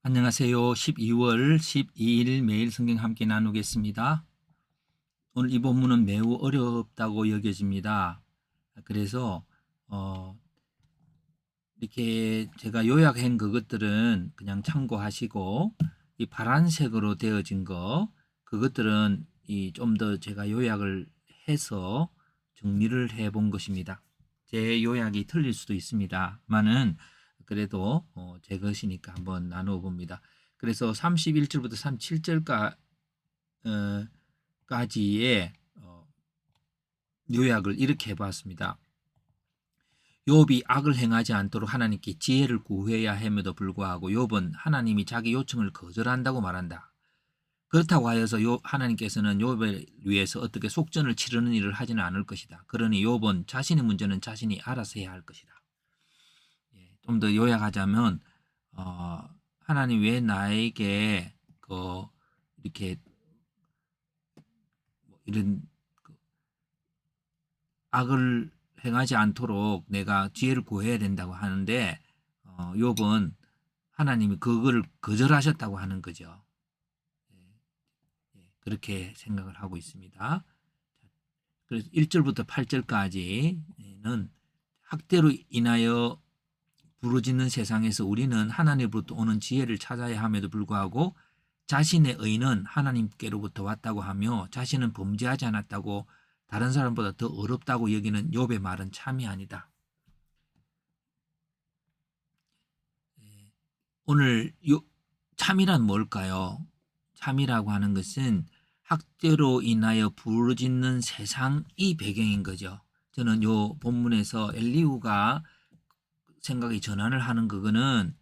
안녕하세요. 12월 12일 매일 성경 함께 나누겠습니다. 오늘 이 본문은 매우 어렵다고 여겨집니다. 그래서 이렇게 제가 요약한 그것들은 그냥 참고하시고, 이 파란색으로 되어진 그것들은 좀 더 제가 요약을 해서 정리를 해 본 것입니다. 제 요약이 틀릴 수도 있습니다만은 그래도 제 것이니까 한번 나누어 봅니다. 그래서 31절부터 37절까지의 요약을 이렇게 해봤습니다. 욥이 악을 행하지 않도록 하나님께 지혜를 구해야 함에도 불구하고 욥은 하나님이 자기 요청을 거절한다고 말한다. 그렇다고 하여서 하나님께서는 욥을 위해서 어떻게 속전을 치르는 일을 하지는 않을 것이다. 그러니 욥은 자신의 문제는 자신이 알아서 해야 할 것이다. 좀 더 요약하자면 하나님 왜 나에게 이렇게 이런 악을 행하지 않도록 내가 지혜를 구해야 된다고 하는데 욥은 하나님이 그거를 거절하셨다고 하는 거죠. 그렇게 생각을 하고 있습니다. 그래서 1절부터 8절까지는 학대로 인하여 부르짖는 세상에서 우리는 하나님으로부터 오는 지혜를 찾아야 함에도 불구하고 자신의 의는 하나님께로부터 왔다고 하며 자신은 범죄하지 않았다고 다른 사람보다 더 어렵다고 여기는 욥의 말은 참이 아니다. 오늘 참이란 뭘까요? 참이라고 하는 것은 학대로 인하여 부르짖는 세상이 배경인 거죠. 저는 요 본문에서 엘리후가 생각이 전환을 하는 그거는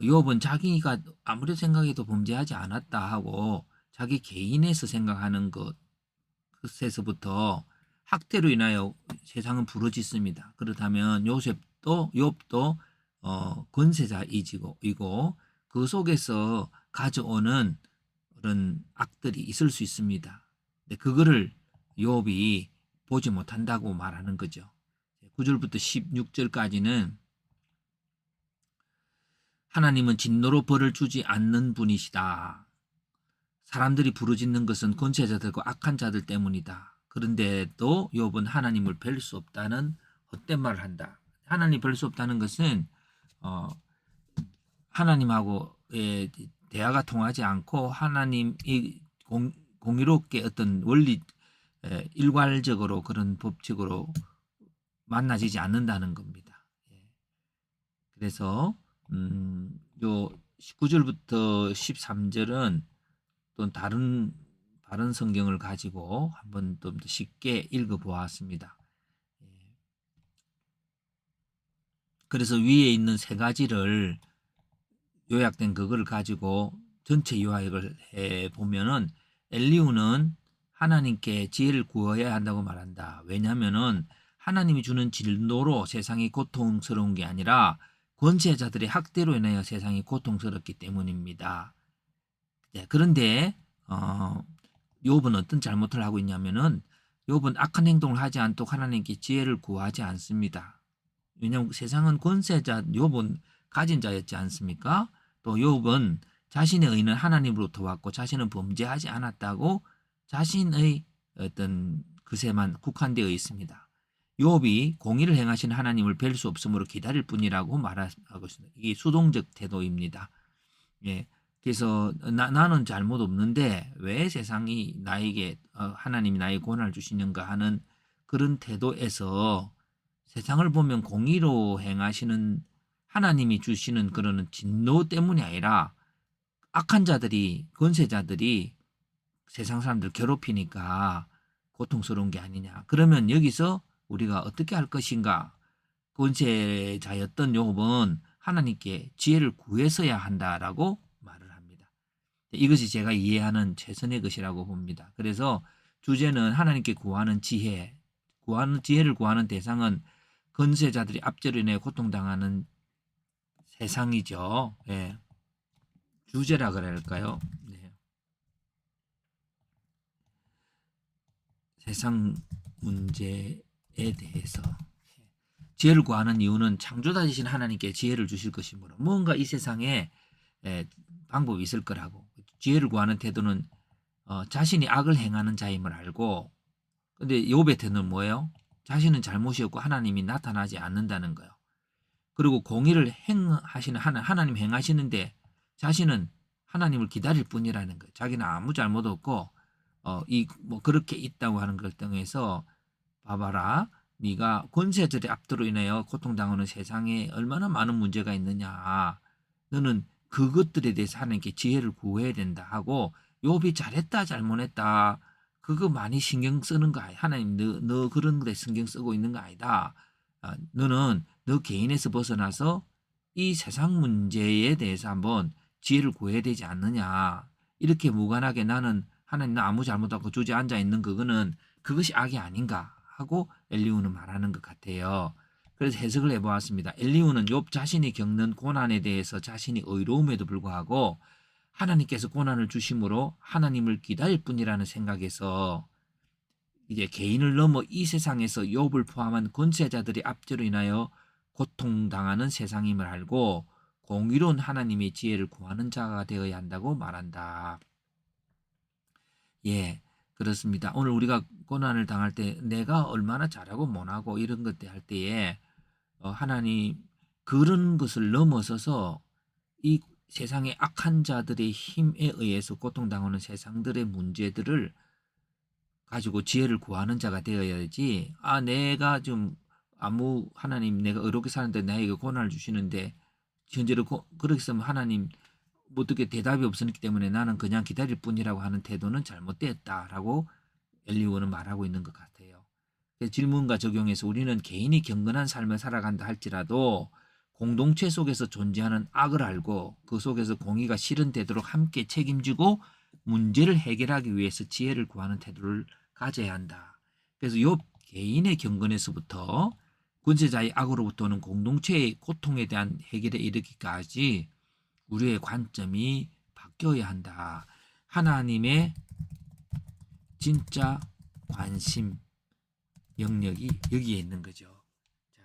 욥은 자기가 아무리 생각해도 범죄하지 않았다 하고 자기 개인에서 생각하는 것에서부터 학대로 인하여 세상은 부르짖습니다. 그렇다면 욥도 권세자이고 그 속에서 가져오는 그런 악들이 있을 수 있습니다. 근데 그거를 욥이 보지 못한다고 말하는 거죠. 9절부터 16절까지는 하나님은 진노로 벌을 주지 않는 분이시다. 사람들이 부르짖는 것은 권세자들과 악한 자들 때문이다. 그런데도 욥은 하나님을 뵐 수 없다는 헛된 말을 한다. 하나님 뵐 수 없다는 것은 하나님하고의 대화가 통하지 않고 하나님이 공의롭게 어떤 원리 일괄적으로 그런 법칙으로 만나지지 않는다는 겁니다. 그래서 요 19절부터 13절은 또 다른 성경을 가지고 한번 좀 더 쉽게 읽어 보았습니다. 그래서 위에 있는 세 가지를 요약된 그거를 가지고 전체 요약을 해 보면은 엘리후는 하나님께 지혜를 구해야 한다고 말한다. 왜냐하면은 하나님이 주는 진노로 세상이 고통스러운 게 아니라 권세자들의 학대로 인하여 세상이 고통스럽기 때문입니다. 그런데 욥은 어떤 잘못을 하고 있냐면은 욥은 악한 행동을 하지 않도록 하나님께 지혜를 구하지 않습니다. 왜냐하면 세상은 권세자, 욥은 가진 자였지 않습니까? 또 욥은 자신의 의는 하나님으로부터 왔고 자신은 범죄하지 않았다고 자신의 어떤 것에만 국한되어 있습니다. 욥이 공의를 행하신 하나님을 뵐 수 없으므로 기다릴 뿐이라고 말하고 있습니다. 이게 수동적 태도입니다. 그래서 나는 잘못 없는데 왜 세상이 나에게 하나님이 나에게 고난을 주시는가 하는 그런 태도에서 세상을 보면 공의로 행하시는 하나님이 주시는 그런 진노 때문이 아니라 악한 자들이 권세자들이 세상 사람들 괴롭히니까 고통스러운 게 아니냐. 그러면 여기서 우리가 어떻게 할 것인가? 권세자였던 욥은 하나님께 지혜를 구해서야 한다라고 말을 합니다. 이것이 제가 이해하는 최선의 것이라고 봅니다. 그래서 주제는 하나님께 구하는 지혜를 구하는 대상은 권세자들이 압제로 인해 고통당하는 세상이죠. 주제라 그래야 할까요? 세상 문제에 대해서 지혜를 구하는 이유는 창조자이신 하나님께 지혜를 주실 것이므로 뭔가 이 세상에 방법이 있을 거라고. 지혜를 구하는 태도는 자신이 악을 행하는 자임을 알고, 근데 욥의 태도는 뭐예요? 자신은 잘못이었고 하나님이 나타나지 않는다는 거예요. 그리고 공의를 행하시는 하나님 행하시는데 자신은 하나님을 기다릴 뿐이라는 거예요. 자기는 아무 잘못 없고 뭐 그렇게 있다고 하는 걸 통해서 봐봐라. 네가 권세들의 압도로 인하여 고통당하는 세상에 얼마나 많은 문제가 있느냐. 너는 그것들에 대해서 하나님께 지혜를 구해야 된다 하고 욥이 잘했다 잘못했다 그거 많이 신경 쓰는 거 아니야. 하나님 너 그런 데 신경 쓰고 있는 거 아니다. 너는 너 개인에서 벗어나서 이 세상 문제에 대해서 한번 지혜를 구해야 되지 않느냐. 이렇게 무관하게 나는 하나님 나 아무 잘못하고 주저앉아 있는 그것이 악이 아닌가 하고 엘리후는 말하는 것 같아요. 그래서 해석을 해보았습니다. 엘리후는 욥 자신이 겪는 고난에 대해서 자신이 의로움에도 불구하고 하나님께서 고난을 주심으로 하나님을 기다릴 뿐이라는 생각에서 이제 개인을 넘어 이 세상에서 욥을 포함한 권세자들의 압제로 인하여 고통당하는 세상임을 알고 공의로운 하나님의 지혜를 구하는 자가 되어야 한다고 말한다. 예, 그렇습니다. 오늘 우리가 고난을 당할 때 내가 얼마나 잘하고 못하고 이런 것들 할 때에 하나님 그런 것을 넘어서서 이 세상의 악한 자들의 힘에 의해서 고통당하는 세상들의 문제들을 가지고 지혜를 구하는 자가 되어야지. 내가 좀 하나님 내가 의롭게 사는데 나에게 고난을 주시는데 현재로 그렇게 쓰면 하나님 어떻게 대답이 없었기 때문에 나는 그냥 기다릴 뿐이라고 하는 태도는 잘못됐다라고 엘리후는 말하고 있는 것 같아요. 질문과 적용해서 우리는 개인이 경건한 삶을 살아간다 할지라도 공동체 속에서 존재하는 악을 알고 그 속에서 공의가 실현되도록 함께 책임지고 문제를 해결하기 위해서 지혜를 구하는 태도를 가져야 한다. 그래서 욥 개인의 경건에서부터 권세자의 악으로부터는 공동체의 고통에 대한 해결에 이르기까지 우리의 관점이 바뀌어야 한다. 하나님의 진짜 관심 영역이 여기에 있는 거죠. 자,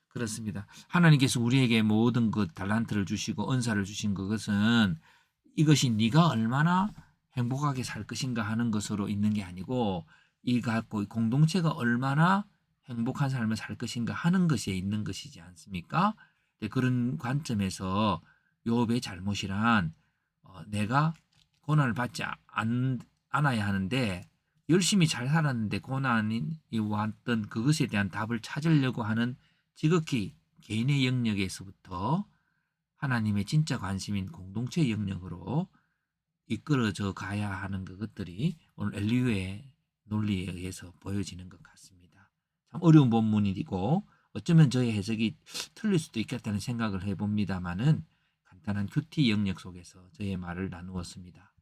그렇습니다. 하나님께서 우리에게 모든 것 달란트를 주시고 은사를 주신 그것은 이것이 네가 얼마나 행복하게 살 것인가 하는 것으로 있는 게 아니고 이 갖고 공동체가 얼마나 행복한 삶을 살 것인가 하는 것에 있는 것이지 않습니까? 그런 관점에서 욥의 잘못이란 내가 고난을 받지 않아야 하는데 열심히 잘 살았는데 고난이 왔던 그것에 대한 답을 찾으려고 하는 지극히 개인의 영역에서부터 하나님의 진짜 관심인 공동체 영역으로 이끌어져 가야 하는 것들이 오늘 엘리후의 논리에 의해서 보여지는 것 같습니다. 참 어려운 본문이고 어쩌면 저의 해석이 틀릴 수도 있겠다는 생각을 해봅니다마는 간단한 큐티 영역 속에서 저의 말을 나누었습니다.